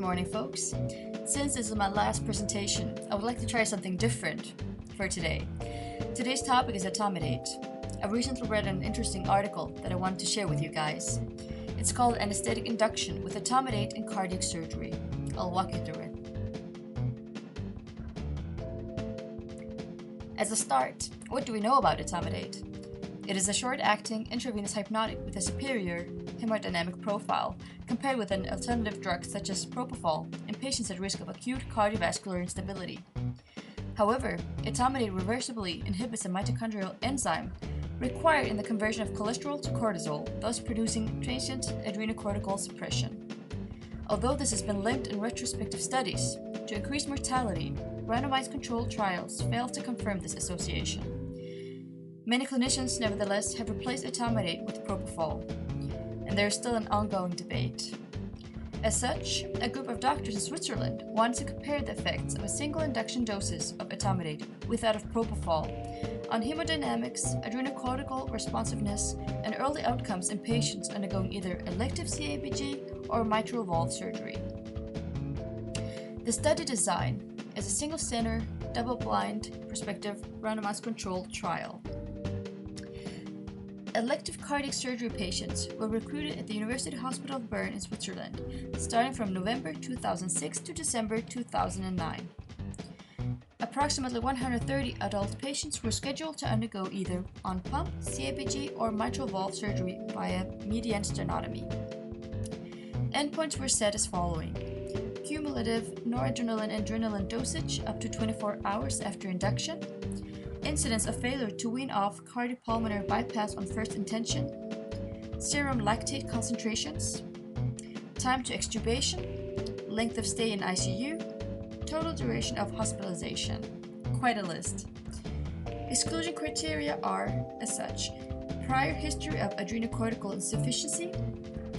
morning, folks. Since this is my last presentation, I would like to try something different for today. Today's topic is Etomidate. I recently read an interesting article that I wanted to share with you guys. It's called Anesthetic Induction with Etomidate in Cardiac Surgery. I'll walk you through it. As a start, what do we know about Etomidate? It is a short-acting intravenous hypnotic with a superior hemodynamic profile compared with an alternative drug such as propofol in patients at risk of acute cardiovascular instability. However, Etomidate reversibly inhibits a mitochondrial enzyme required in the conversion of cholesterol to cortisol, thus producing transient adrenocortical suppression. Although this has been linked in retrospective studies to increased mortality, randomized controlled trials fail to confirm this association. Many clinicians, nevertheless, have replaced Etomidate with propofol, and there is still an ongoing debate. As such, a group of doctors in Switzerland wanted to compare the effects of a single induction doses of Etomidate with that of propofol on hemodynamics, adrenocortical responsiveness, and early outcomes in patients undergoing either elective CABG or mitral valve surgery. The study design is a single-center, double-blind, prospective, randomized controlled trial. Elective cardiac surgery patients were recruited at the University Hospital of Bern in Switzerland, starting from November 2006 to December 2009. Approximately 130 adult patients were scheduled to undergo either on-pump, CABG, or mitral valve surgery via median sternotomy. Endpoints were set as following: cumulative noradrenaline and adrenaline dosage up to 24 hours after induction, incidence of failure to wean off cardiopulmonary bypass on first intention, serum lactate concentrations, time to extubation, length of stay in ICU, total duration of hospitalization. Quite a list. Exclusion criteria are, as such, prior history of adrenocortical insufficiency,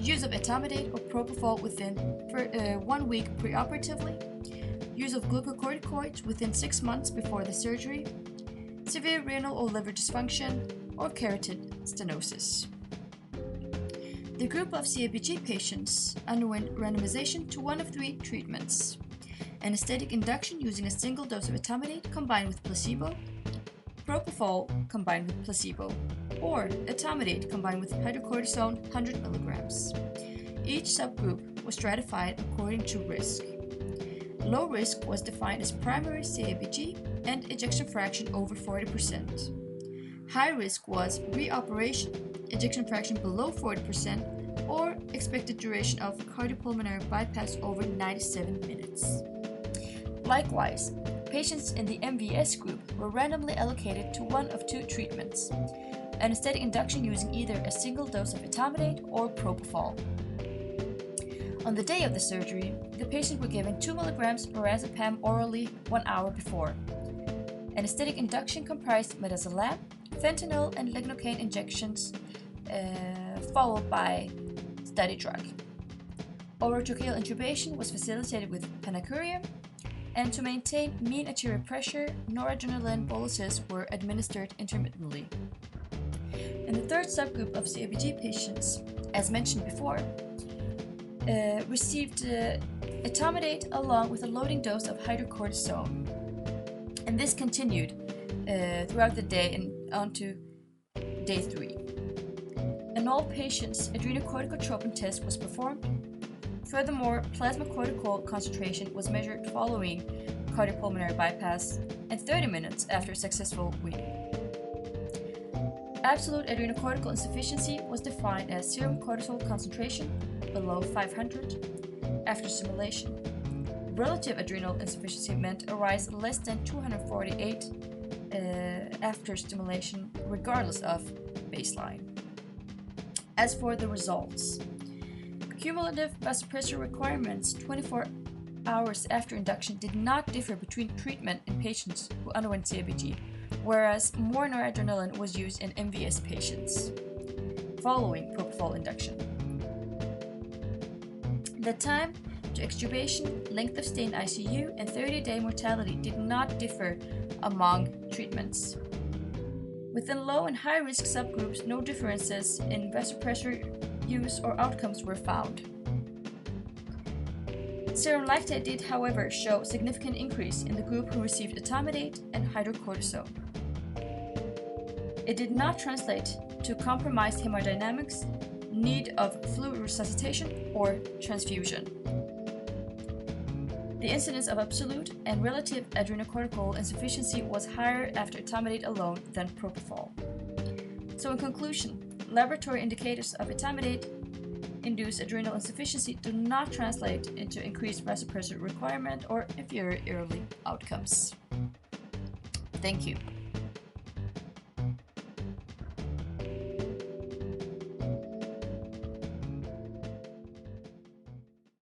use of Etomidate or propofol within 1 week preoperatively, use of glucocorticoids within 6 months before the surgery, severe renal or liver dysfunction, or carotid stenosis. The group of CABG patients underwent randomization to one of 3 treatments: anesthetic induction using a single dose of Etomidate combined with placebo, propofol combined with placebo, or Etomidate combined with hydrocortisone 100 milligrams. Each subgroup was stratified according to risk. Low risk was defined as primary CABG and ejection fraction over 40%. High risk was reoperation, ejection fraction below 40%, or expected duration of cardiopulmonary bypass over 97 minutes. Likewise, patients in the MVS group were randomly allocated to one of 2 treatments: anesthetic induction using either a single dose of Etomidate or propofol. On the day of the surgery, the patient were given 2 mg lorazepam orally 1 hour before. Anesthetic induction comprised midazolam, fentanyl, and lignocaine injections, followed by study drug. Orotracheal intubation was facilitated with panacurium, and to maintain mean arterial pressure, noradrenaline boluses were administered intermittently. In the third subgroup of CABG patients, as mentioned before, received Etomidate along with a loading dose of hydrocortisone, and this continued throughout the day and on to day 3. In all patients, adrenocorticotropin test was performed. Furthermore, plasma cortisol concentration was measured following cardiopulmonary bypass and 30 minutes after successful weaning. Absolute adrenocortical insufficiency was defined as serum cortisol concentration below 500 after stimulation. Relative adrenal insufficiency meant a rise less than 248 after stimulation, regardless of baseline. As for the results, cumulative vasopressor requirements 24 hours after induction did not differ between treatment in patients who underwent CABG, whereas more noradrenaline was used in MVS patients following propofol induction. The time to extubation, length of stay in ICU, and 30-day mortality did not differ among treatments. Within low and high risk subgroups, no differences in vasopressor use or outcomes were found. Serum lactate did, however, show significant increase in the group who received etomidate and hydrocortisone. It did not translate to compromised hemodynamics, need of fluid resuscitation, or transfusion. The incidence of absolute and relative adrenocortical insufficiency was higher after etomidate alone than propofol. So in conclusion, laboratory indicators of etomidate-induced adrenal insufficiency do not translate into increased vasopressor requirement or inferior early outcomes. Thank you.